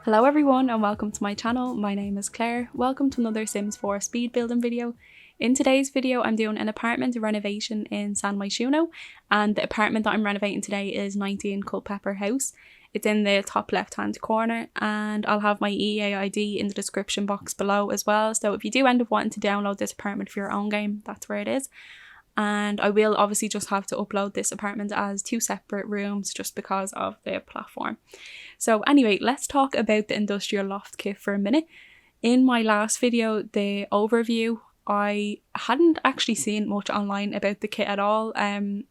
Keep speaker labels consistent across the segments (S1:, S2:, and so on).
S1: Hello everyone and welcome to my channel. My name is Claire. Welcome to another Sims 4 speed building video. In today's video I'm doing an apartment renovation in San Myshuno, and the apartment that I'm renovating today is 19 Culpepper House. It's in the top left hand corner, and I'll have my EAID in the description box below as well, so if you do end up wanting to download this apartment for your own game, that's where it is. And I will obviously just have to upload this apartment as 2 separate rooms just because of the platform. So anyway, let's talk about the Industrial Loft Kit for a minute. In my last video, the overview, I hadn't actually seen much online about the kit at all. And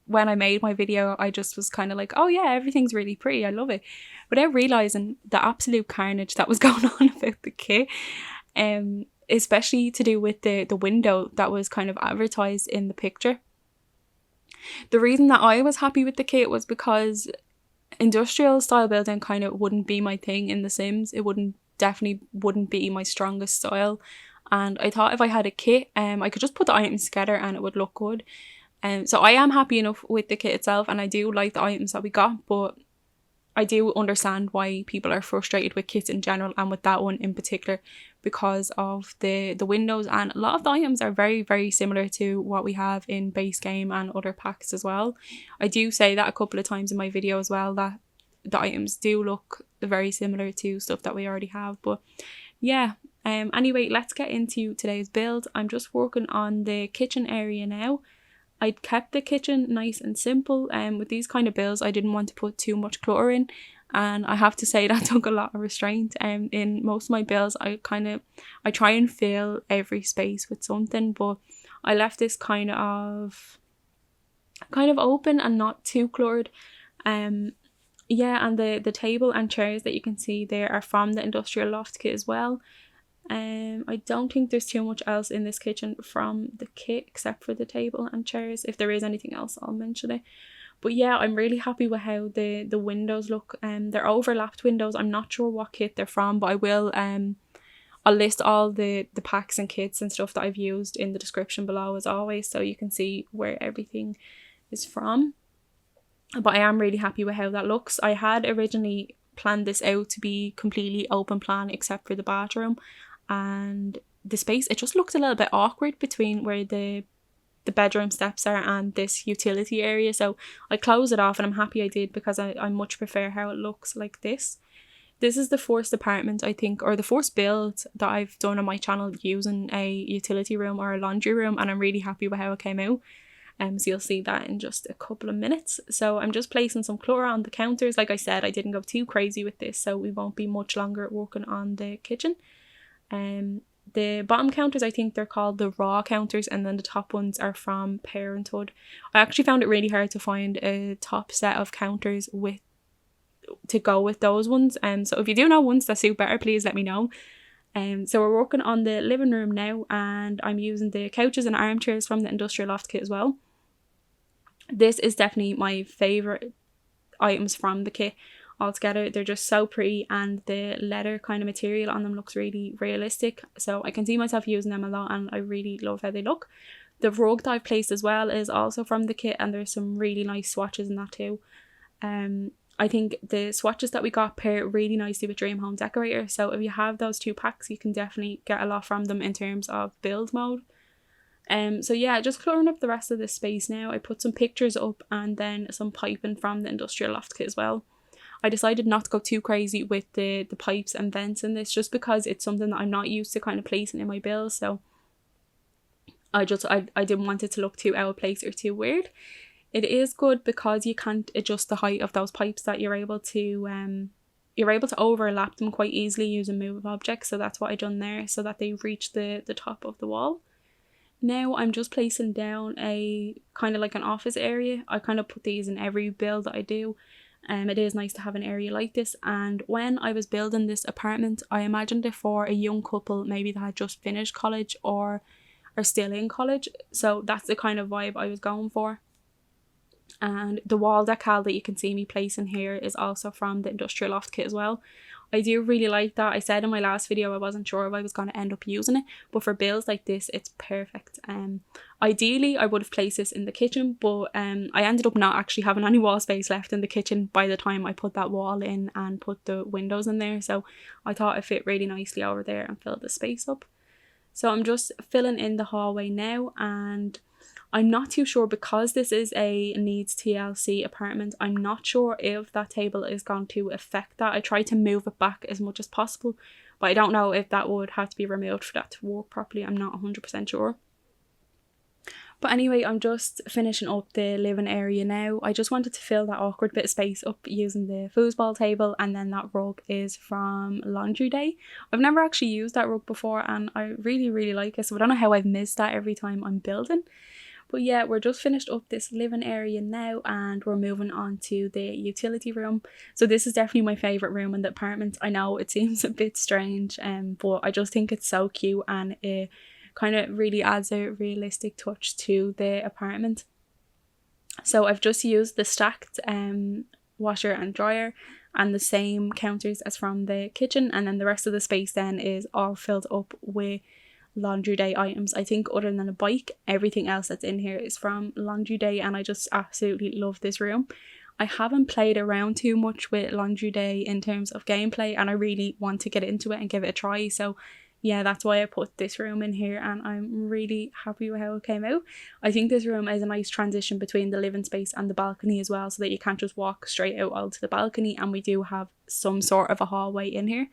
S1: when I made my video, I just was kind of like, oh yeah, everything's really pretty, I love it. Without realising the absolute carnage that was going on about the kit. Especially to do with the window that was kind of advertised in the picture. The reason that I was happy with the kit was because industrial style building kind of wouldn't be my thing in The Sims. It definitely wouldn't be my strongest style. And I thought if I had a kit, I could just put the items together and it would look good. So I am happy enough with the kit itself, and I do like the items that we got, but I do understand why people are frustrated with kits in general, and with that one in particular, because of the windows, and a lot of the items are very, very similar to what we have in base game and other packs as well. I do say that a couple of times in my video as well, that the items do look very similar to stuff that we already have. But yeah, anyway, let's get into today's build. I'm just working on the kitchen area now. I kept the kitchen nice and simple, and with these kind of builds I didn't want to put too much clutter in, and I have to say that took a lot of restraint. In most of my builds I try and fill every space with something, but I left this kind of open and not too cluttered. Yeah, and the table and chairs that you can see there are from the Industrial Loft Kit as well. I don't think there's too much else in this kitchen from the kit except for the table and chairs. If there is anything else, I'll mention it. But yeah, I'm really happy with how the windows look. They're overlapped windows. I'm not sure what kit they're from, but I will I'll list all the packs and kits and stuff that I've used in the description below as always, so you can see where everything is from. But I am really happy with how that looks. I had originally planned this out to be completely open plan except for the bathroom, and the space, it just looks a little bit awkward between where the bedroom steps are and this utility area, so I closed it off, and I'm happy I did, because I much prefer how it looks like this. This is the first apartment, I think, or the first build that I've done on my channel using a utility room or a laundry room, and I'm really happy with how it came out. So you'll see that in just a couple of minutes. So I'm just placing some clutter on the counters. Like I said, I didn't go too crazy with this, so we won't be much longer working on the kitchen. The bottom counters, I think they're called the raw counters, and then the top ones are from Parenthood. I actually found it really hard to find a top set of counters to go with those ones. So if you do know ones that suit better, please let me know. So we're working on the living room now, and I'm using the couches and armchairs from the Industrial Loft Kit as well. This is definitely my favourite items from the kit altogether. They're just so pretty, and the leather kind of material on them looks really realistic, so I can see myself using them a lot, and I really love how they look. The rug that I've placed as well is also from the kit, and there's some really nice swatches in that too. I think the swatches that we got pair really nicely with Dream Home Decorator, so if you have those 2 packs you can definitely get a lot from them in terms of build mode. So yeah, just cluttering up the rest of this space now. I put some pictures up and then some piping from the Industrial Loft Kit as well. I decided not to go too crazy with the pipes and vents in this, just because it's something that I'm not used to kind of placing in my builds, so I didn't want it to look too out of place or too weird. It is good because you can't adjust the height of those pipes, that you're able to overlap them quite easily using move objects, so that's what I done there, so that they reach the top of the wall. Now I'm just placing down a kind of like an office area. I kind of put these in every build that I do. It is nice to have an area like this, and when I was building this apartment I imagined it for a young couple, maybe that had just finished college or are still in college, so that's the kind of vibe I was going for. And the wall decal that you can see me placing here is also from the Industrial Loft Kit as well. I do really like that. I said in my last video I wasn't sure if I was going to end up using it, but for builds like this it's perfect. Ideally, I would have placed this in the kitchen, but I ended up not actually having any wall space left in the kitchen by the time I put that wall in and put the windows in there. So I thought it fit really nicely over there and filled the space up. So I'm just filling in the hallway now, and I'm not too sure, because this is a needs TLC apartment, I'm not sure if that table is going to affect that. I tried to move it back as much as possible, but I don't know if that would have to be removed for that to work properly. I'm not 100% sure. But anyway, I'm just finishing up the living area now. I just wanted to fill that awkward bit of space up using the foosball table, and then that rug is from Laundry Day. I've never actually used that rug before, and I really like it, so I don't know how I've missed that every time I'm building. But yeah, we're just finished up this living area now, and we're moving on to the utility room. So this is definitely my favourite room in the apartment. I know it seems a bit strange, but I just think it's so cute, and it kind of really adds a realistic touch to the apartment. So I've just used the stacked washer and dryer and the same counters as from the kitchen, and then the rest of the space then is all filled up with Laundry Day items. I think other than a bike, everything else that's in here is from Laundry Day, and I just absolutely love this room. I haven't played around too much with Laundry Day in terms of gameplay, and I really want to get into it and give it a try. So yeah, that's why I put this room in here, and I'm really happy with how it came out. I think this room is a nice transition between the living space and the balcony as well, so that you can't just walk straight out onto the balcony, and we do have some sort of a hallway in here.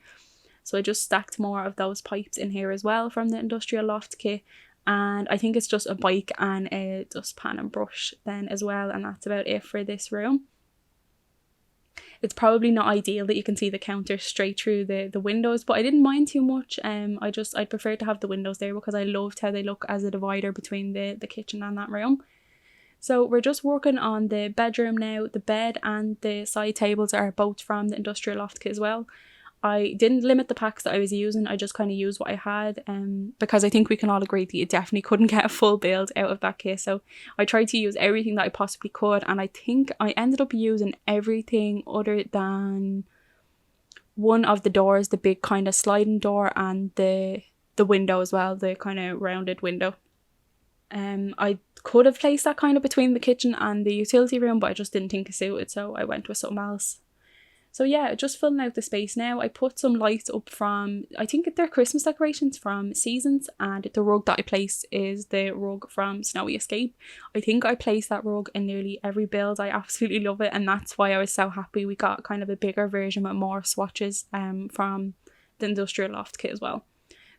S1: So I just stacked more of those pipes in here as well from the Industrial Loft Kit, and I think it's just a bike and a dustpan and brush then as well, and that's about it for this room. It's probably not ideal that you can see the counter straight through the windows, but I didn't mind too much. I prefer to have the windows there because I loved how they look as a divider between the kitchen and that room. So we're just working on the bedroom now. The bed and the side tables are both from the Industrial Loft Kit as well. I didn't limit the packs that I was using, I just kind of used what I had, because I think we can all agree that you definitely couldn't get a full build out of that kit. So I tried to use everything that I possibly could, and I think I ended up using everything other than one of the doors, the big kind of sliding door, and the window as well, the kind of rounded window. I could have placed that kind of between the kitchen and the utility room, but I just didn't think it suited, so I went with something else. So yeah, just filling out the space now. I put some lights up from, I think they're Christmas decorations from Seasons, and the rug that I placed is the rug from Snowy Escape. I think I placed that rug in nearly every build. I absolutely love it, and that's why I was so happy we got kind of a bigger version with more swatches from the Industrial Loft Kit as well.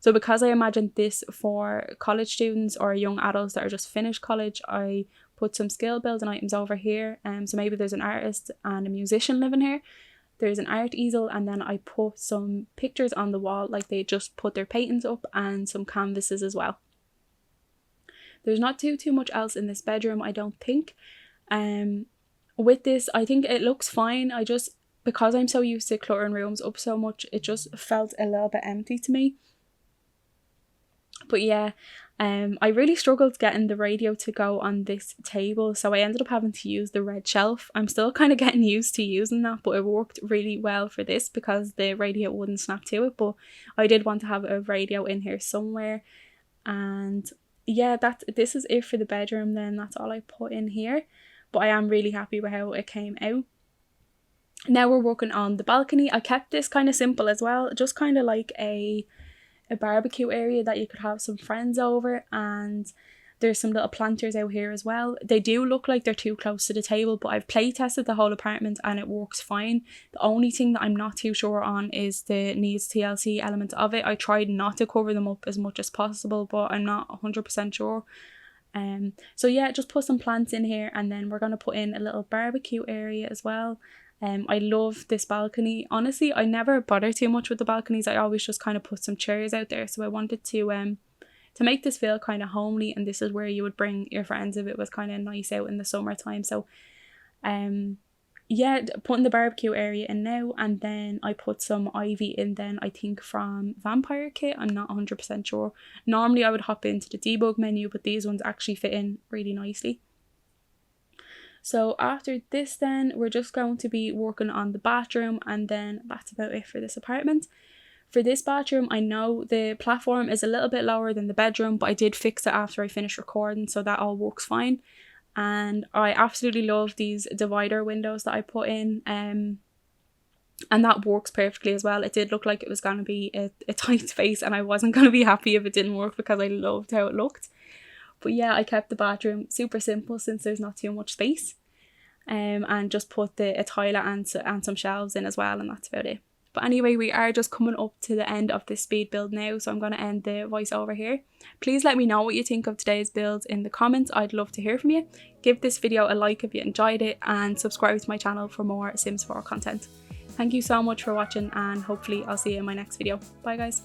S1: So because I imagined this for college students or young adults that are just finished college, I put some skill building items over here. So maybe there's an artist and a musician living here. There's an art easel, and then I put some pictures on the wall, like they just put their paintings up, and some canvases as well. There's not too much else in this bedroom, I don't think. With this, I think it looks fine. Because I'm so used to cluttering rooms up so much, it just felt a little bit empty to me. But yeah, I really struggled getting the radio to go on this table, so I ended up having to use the red shelf. I'm still kind of getting used to using that, but it worked really well for this because the radio wouldn't snap to it. But I did want to have a radio in here somewhere. And yeah, this is it for the bedroom then. That's all I put in here, but I am really happy with how it came out. Now we're working on the balcony. I kept this kind of simple as well, just kind of like a barbecue area that you could have some friends over, and there's some little planters out here as well. They do look like they're too close to the table, but I've play tested the whole apartment and it works fine. The only thing that I'm not too sure on is the needs TLC element of it. I tried not to cover them up as much as possible, but I'm not 100% sure. So yeah, just put some plants in here, and then we're going to put in a little barbecue area as well. I love this balcony. Honestly, I never bother too much with the balconies. I always just kind of put some chairs out there. So I wanted to make this feel kind of homely, and this is where you would bring your friends if it was kind of nice out in the summertime. So yeah, putting the barbecue area in now, and then I put some ivy in then, I think from Vampire Kit. I'm not 100% sure. Normally I would hop into the debug menu, but these ones actually fit in really nicely. So after this then, we're just going to be working on the bathroom, and then that's about it for this apartment. For this bathroom, I know the platform is a little bit lower than the bedroom, but I did fix it after I finished recording, so that all works fine. And I absolutely love these divider windows that I put in, and that works perfectly as well. It did look like it was going to be a tight space, and I wasn't going to be happy if it didn't work because I loved how it looked. But yeah, I kept the bathroom super simple since there's not too much space, and just put a toilet and some shelves in as well, and that's about it. But anyway, we are just coming up to the end of this speed build now, so I'm going to end the voiceover here. Please let me know what you think of today's build in the comments. I'd love to hear from you. Give this video a like if you enjoyed it, and subscribe to my channel for more Sims 4 content. Thank you so much for watching, and hopefully I'll see you in my next video. Bye guys.